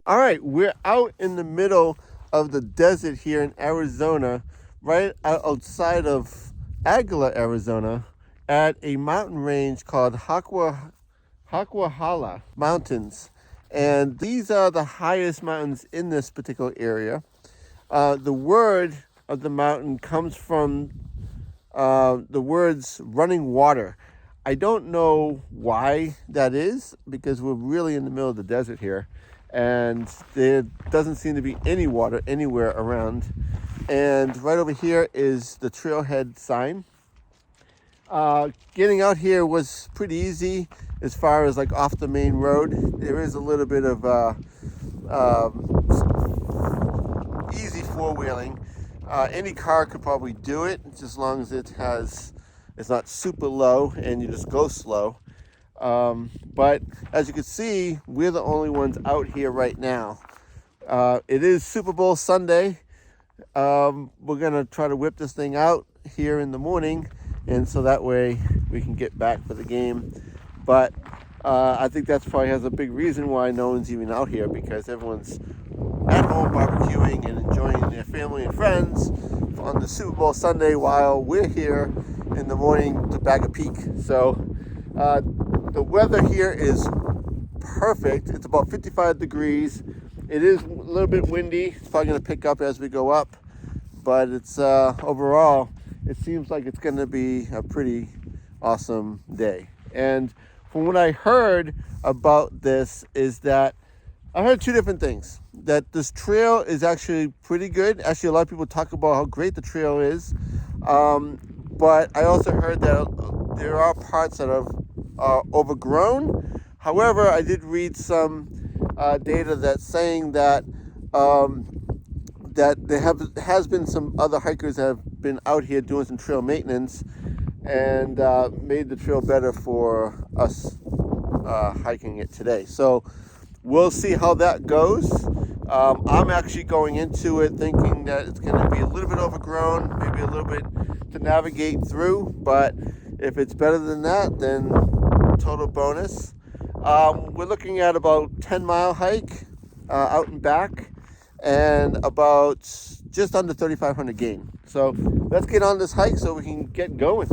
All right, we're out in the middle of the desert here in Arizona, right outside of Aguila, Arizona, at a mountain range called Harquahala Mountains. And these are the highest mountains in this particular area. The word of the mountain comes from the words running water. I don't know why that is, because we're really in the middle of the desert here and there doesn't seem to be any water anywhere around. And right over here is the trailhead sign. Getting out here was pretty easy as far as like off the main road. There is a little bit of easy four-wheeling. Any car could probably do it, just as long as it's not super low and you just go slow. But as you can see, we're the only ones out here right now. It is Super Bowl Sunday. We're gonna try to whip this thing out here in the morning, and so that way we can get back for the game. But I think that's probably has a big reason why no one's even out here, because everyone's at home barbecuing and enjoying their family and friends on the Super Bowl Sunday, while we're here in the morning to bag a peek. So the weather here is perfect. It's about 55 degrees. It is a little bit windy. It's probably going to pick up as we go up, but it's overall, it seems like it's going to be a pretty awesome day. And from what I heard about this is that I heard two different things. That this trail is actually pretty good. Actually, a lot of people talk about how great the trail is. But I also heard that there are parts that are overgrown. However, I did read some data that's saying that that there has been some other hikers that have been out here doing some trail maintenance and made the trail better for us hiking it today. So we'll see how that goes. I'm actually going into it thinking that it's going to be a little bit overgrown, maybe a little bit to navigate through, but if it's better than that, then total bonus. We're looking at about 10-mile hike out and back, and about just under 3,500 gain. So let's get on this hike so we can get going.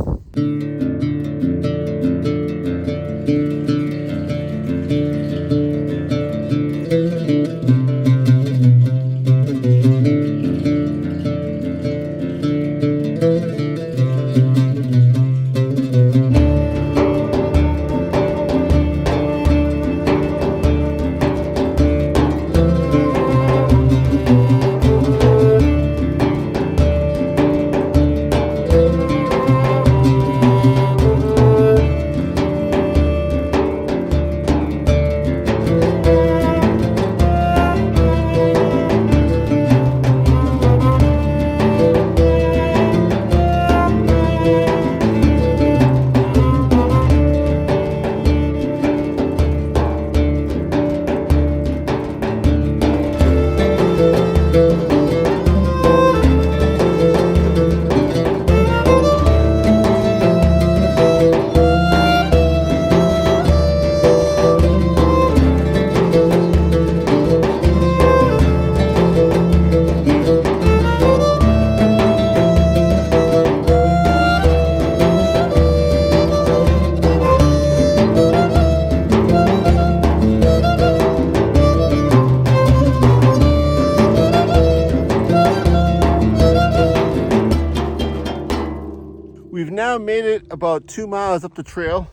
We've now made it about 2 miles up the trail,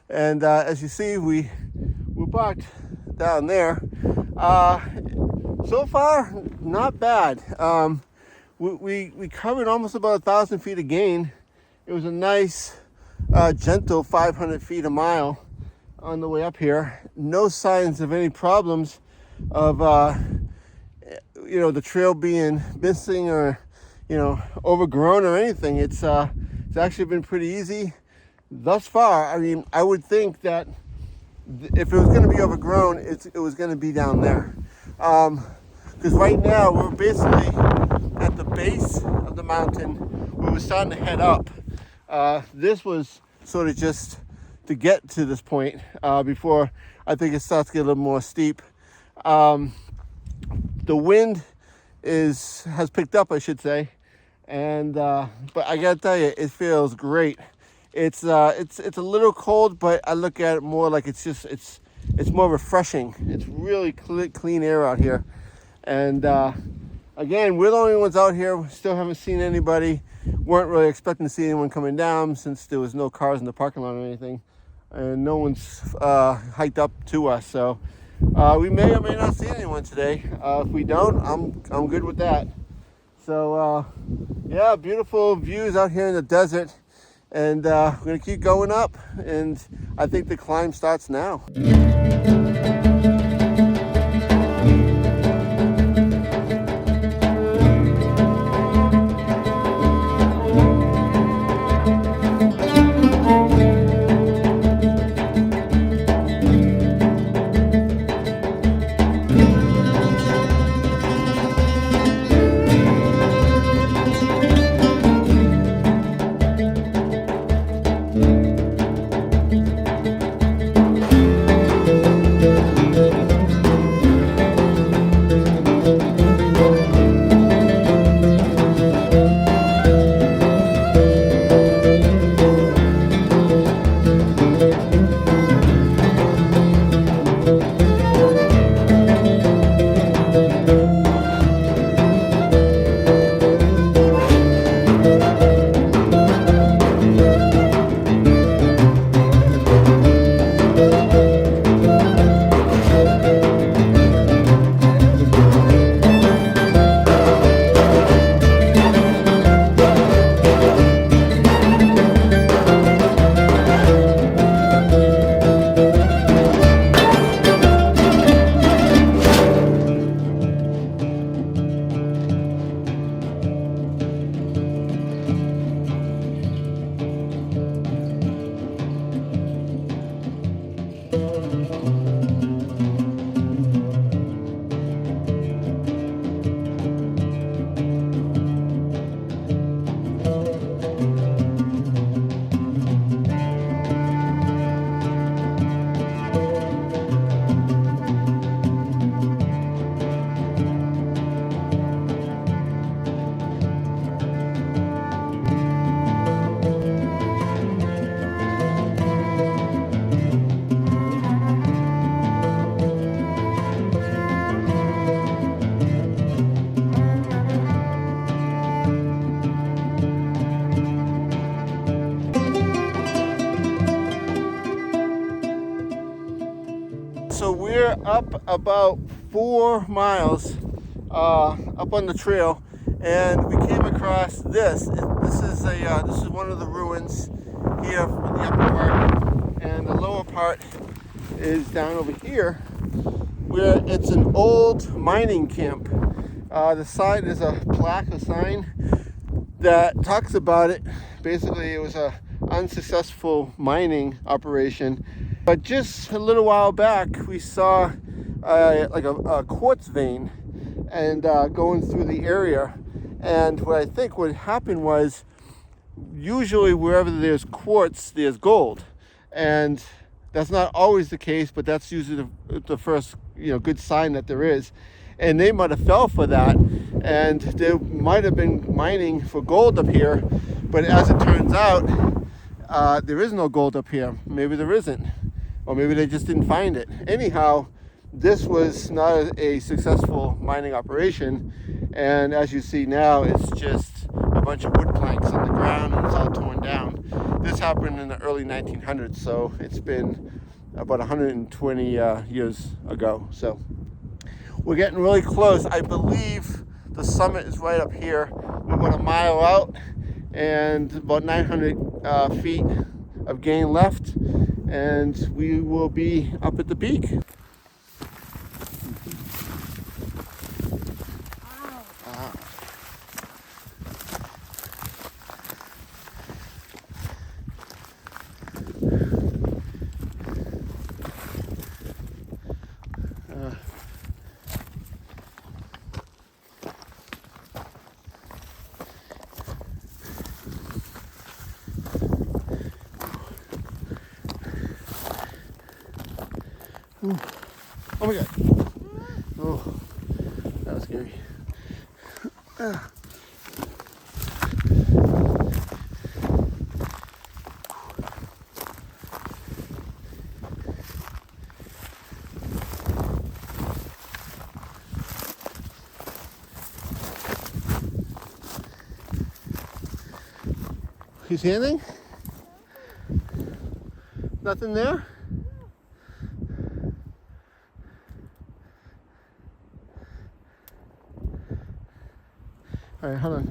and as you see, we're parked down there. So far, not bad. We covered almost about 1,000 feet of gain. It was a nice, gentle 500 feet a mile on the way up here. No signs of any problems of the trail being missing or overgrown or anything. It's actually been pretty easy thus far. I mean, I would think that if it was going to be overgrown, it was going to be down there. Because right now we're basically at the base of the mountain where we're starting to head up. This was sort of just to get to this point before I think it starts to get a little more steep. The wind has picked up, I should say, and but I gotta tell you, it feels great. It's a little cold, but I look at it more like it's more refreshing. It's really clean air out here, and again, we're the only ones out here. We still haven't seen anybody. Weren't really expecting to see anyone coming down since there was no cars in the parking lot or anything, and no one's hiked up to us. So we may or may not see anyone today. If we don't, I'm good with that. So yeah, beautiful views out here in the desert, and we're gonna keep going up, and I think the climb starts now. So we're up about 4 miles up on the trail, and we came across this. This is one of the ruins here for the upper part, and the lower part is down over here, where it's an old mining camp. The side is a plaque, a sign that talks about it. Basically, it was a unsuccessful mining operation. But just a little while back, we saw like a quartz vein and going through the area. And what I think would happen was, usually wherever there's quartz, there's gold. And that's not always the case, but that's usually the first good sign that there is. And they might have fell for that, and they might have been mining for gold up here. But as it turns out, there is no gold up here. Maybe there isn't. Or maybe they just didn't find it. Anyhow, this was not a successful mining operation, and as you see now, it's just a bunch of wood planks on the ground, and it's all torn down. This happened in the early 1900s, so it's been about 120 years ago. So we're getting really close. I believe the summit is right up here. We're about a mile out, and about 900 feet of gain left, and we will be up at the peak. Oh my God. Oh, that was scary. You see anything? Nothing there? All right, hold on.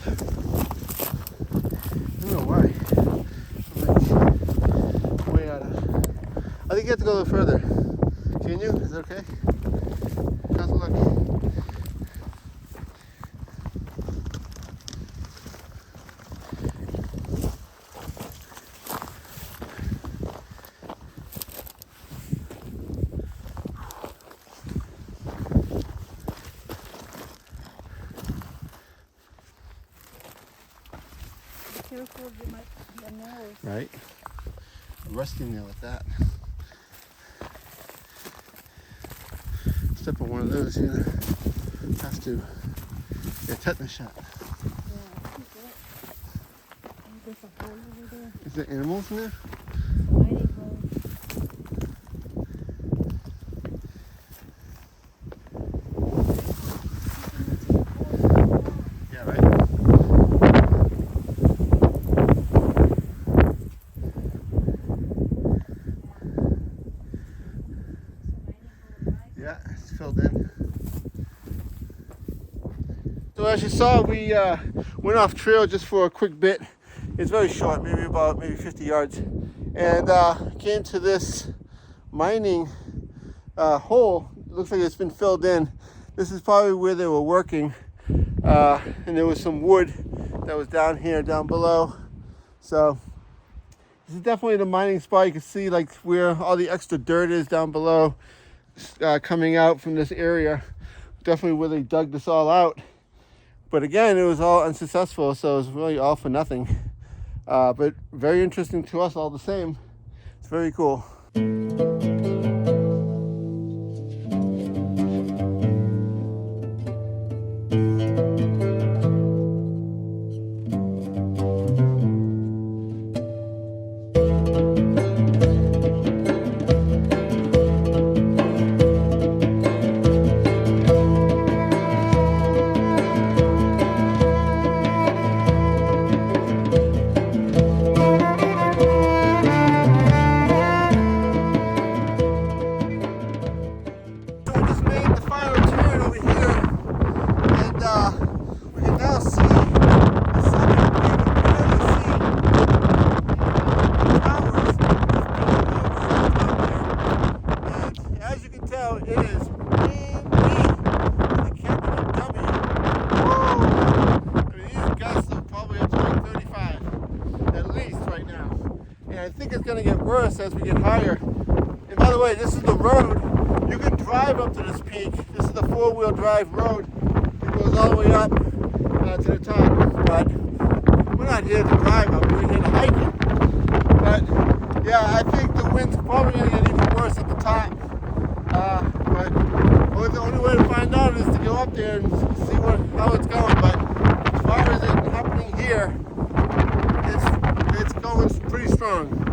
I don't know why. I'm like way out of. I think you have to go a little further. Can you? Is that okay? How's it look? Careful, you might get nails. Right? A rusty nail at that. Step on one of those, you're gonna have to get a tetanus shot. Yeah, I think that. There's a hole over there. Is there animals in there? Mining hole. Yeah, right? Yeah, it's filled in. So as you saw, we went off trail just for a quick bit. It's very short, maybe 50 yards, and came to this mining hole. It looks like it's been filled in. This is probably where they were working, and there was some wood that was down here, down below. So this is definitely the mining spot. You can see like where all the extra dirt is down below, coming out from this area. Definitely where they dug this all out. But again, it was all unsuccessful, so it was really all for nothing. But very interesting to us all the same. It's very cool. I think it's going to get worse as we get higher. And by the way, this is the road. You can drive up to this peak. This is the four-wheel drive road. It goes all the way up to the top. But we're not here to drive up. We're here to hike it. But yeah, I think the wind's probably going to get even worse at the top. But the only way to find out is to go up there and see how it's going. But as far as it happening here, it's going pretty strong.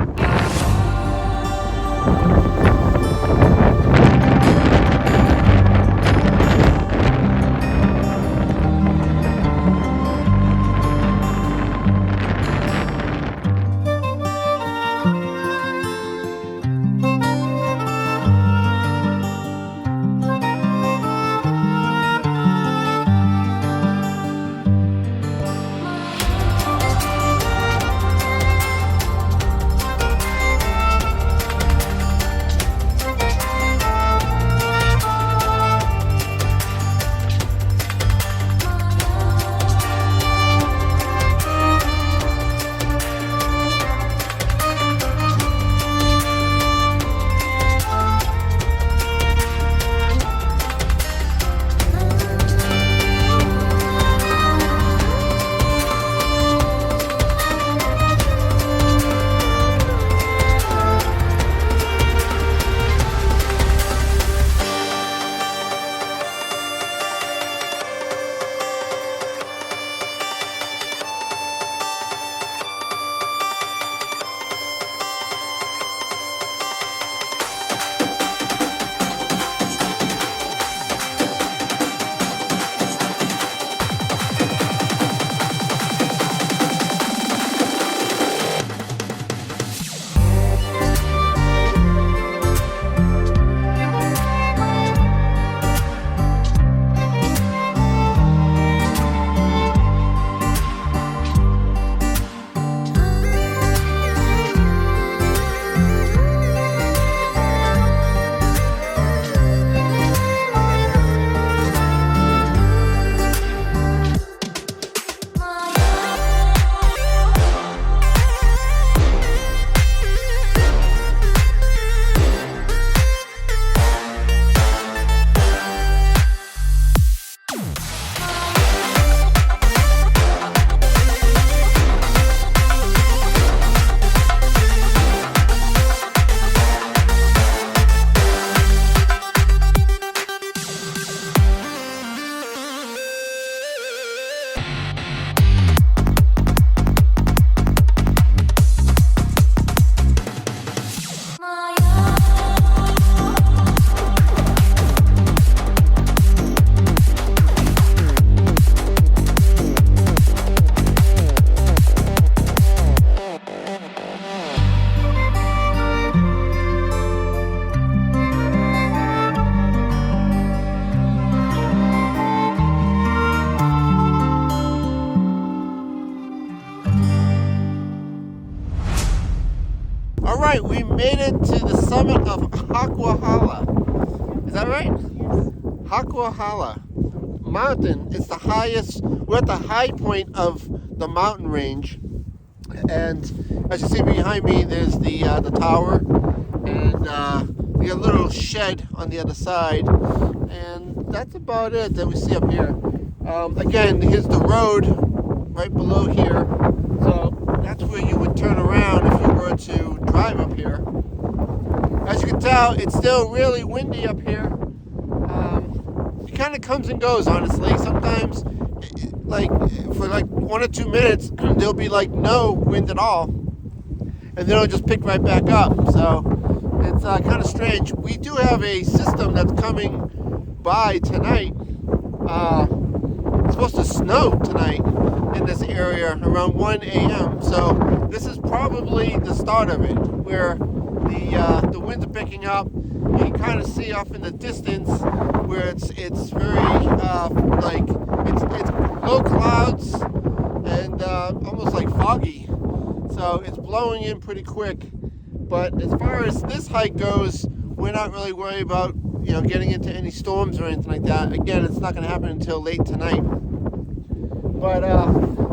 All right, we made it to the summit of Harquahala. Is that right? Yes. Harquahala mountain. It's the highest. We're at the high point of the mountain range, and as you see behind me, there's the tower, and the little shed on the other side, and that's about it that we see up here. Again, here's the road right below here, so that's where you would turn around if you were to drive up here. As you can tell, it's still really windy up here. It kind of comes and goes, honestly. Sometimes, like for like 1 or 2 minutes, there'll be like no wind at all, and then it'll just pick right back up. So it's kind of strange. We do have a system that's coming by tonight. It's supposed to snow tonight in this area around 1 a.m. So this is probably the start of it, where the winds are picking up. You can kind of see off in the distance where it's very like it's low clouds and almost like foggy. So it's blowing in pretty quick. But as far as this hike goes, we're not really worried about getting into any storms or anything like that. Again, it's not going to happen until late tonight. But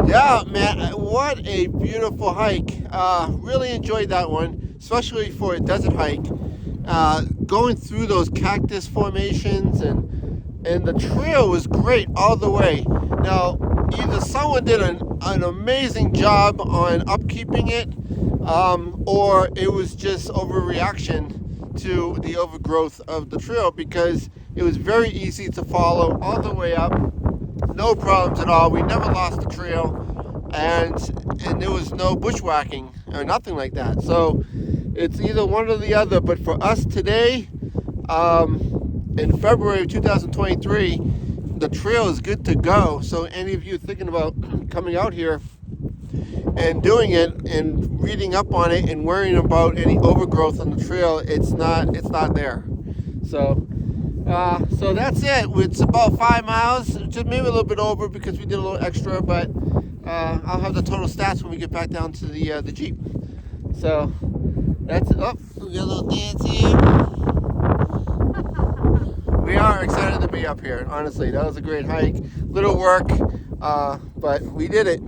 yeah, man, what a beautiful hike. Really enjoyed that one, especially for a desert hike. Going through those cactus formations, and the trail was great all the way. Now, either someone did an amazing job on upkeeping it, or it was just overreaction to the overgrowth of the trail, because it was very easy to follow all the way up. No problems at all. We never lost the trail, and there was no bushwhacking or nothing like that. So it's either one or the other. But for us today, in February of 2023, the trail is good to go. So any of you thinking about coming out here and doing it and reading up on it and worrying about any overgrowth on the trail, it's not there. So that's it. It's about 5 miles, just maybe a little bit over because we did a little extra, but I'll have the total stats when we get back down to the Jeep. So that's it. Oh, we got a little dance here. We are excited to be up here. Honestly, that was a great hike. Little work, but we did it.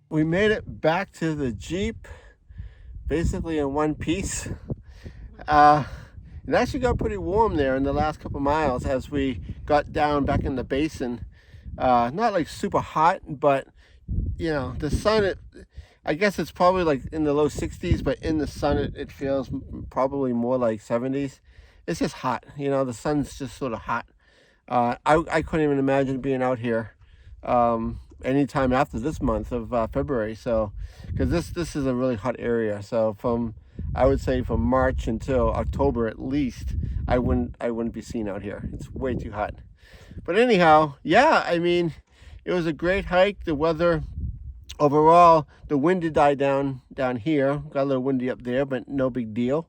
We made it back to the Jeep basically in one piece. It actually got pretty warm there in the last couple miles as we got down back in the basin. Not like super hot, but the sun, I guess it's probably like in the low 60s, but in the sun it feels probably more like 70s. It's just hot, the sun's just sort of hot. I couldn't even imagine being out here anytime after this month of February. So, because this is a really hot area. So I would say from March until October at least, I wouldn't be seen out here. It's way too hot. But anyhow, yeah, I mean, it was a great hike. The weather overall, the wind did die down here. Got a little windy up there, but no big deal.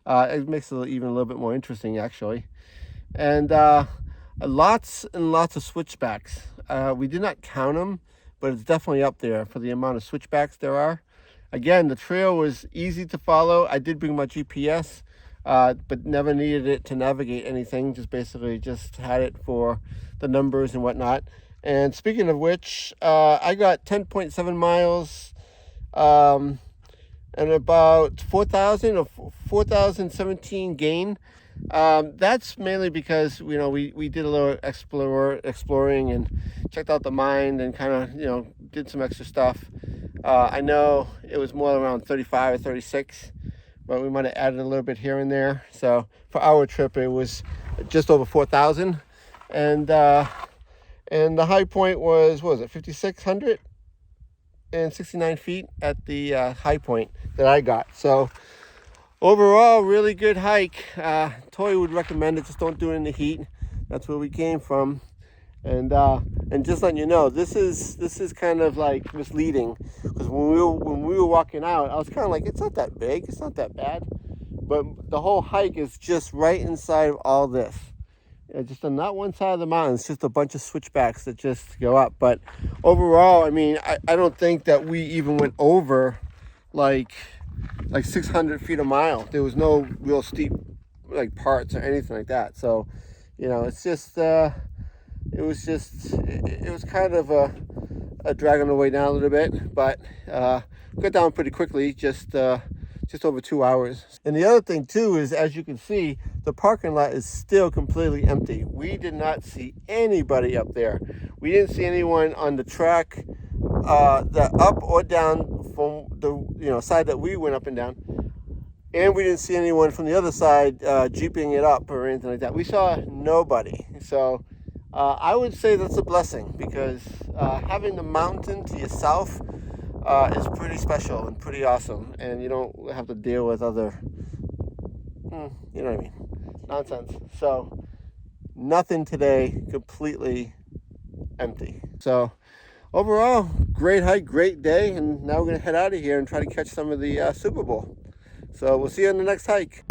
It makes it even a little bit more interesting, actually. And lots and lots of switchbacks. We did not count them, but it's definitely up there for the amount of switchbacks there are. Again, the trail was easy to follow. I did bring my GPS, but never needed it to navigate anything. Just had it for the numbers and whatnot. And speaking of which, I got 10.7 miles and about 4,000 or 4,017 gain. That's mainly because, we did a little exploring and checked out the mine and kind of, did some extra stuff. I know it was more around 35 or 36, but we might have added a little bit here and there. So for our trip, it was just over 4,000. And the high point was, what was it, 5,669 feet at the high point that I got. So overall, really good hike. Tori would recommend it. Just don't do it in the heat. That's where we came from. And just letting you know, this is kind of like misleading, because when we were walking out, I was kind of like, it's not that big, it's not that bad. But the whole hike is just right inside of all this. Just on that one side of the mountain, it's just a bunch of switchbacks that just go up. But overall, I mean, I don't think that we even went over like 600 feet a mile. There was no real steep parts or anything like that. So, it's just it was kind of a drag on the way down a little bit, but got down pretty quickly, just over 2 hours. And the other thing too is, as you can see, the parking lot is still completely empty. We did not see anybody up there. We didn't see anyone on the track, that up or down from the side that we went up and down. And we didn't see anyone from the other side jeeping it up or anything like that. We saw nobody. So I would say that's a blessing, because having the mountain to yourself is pretty special and pretty awesome. And you don't have to deal with other, you know what I mean, nonsense. So nothing today, completely empty. So overall, great hike, great day. And now we're going to head out of here and try to catch some of the Super Bowl. So we'll see you on the next hike.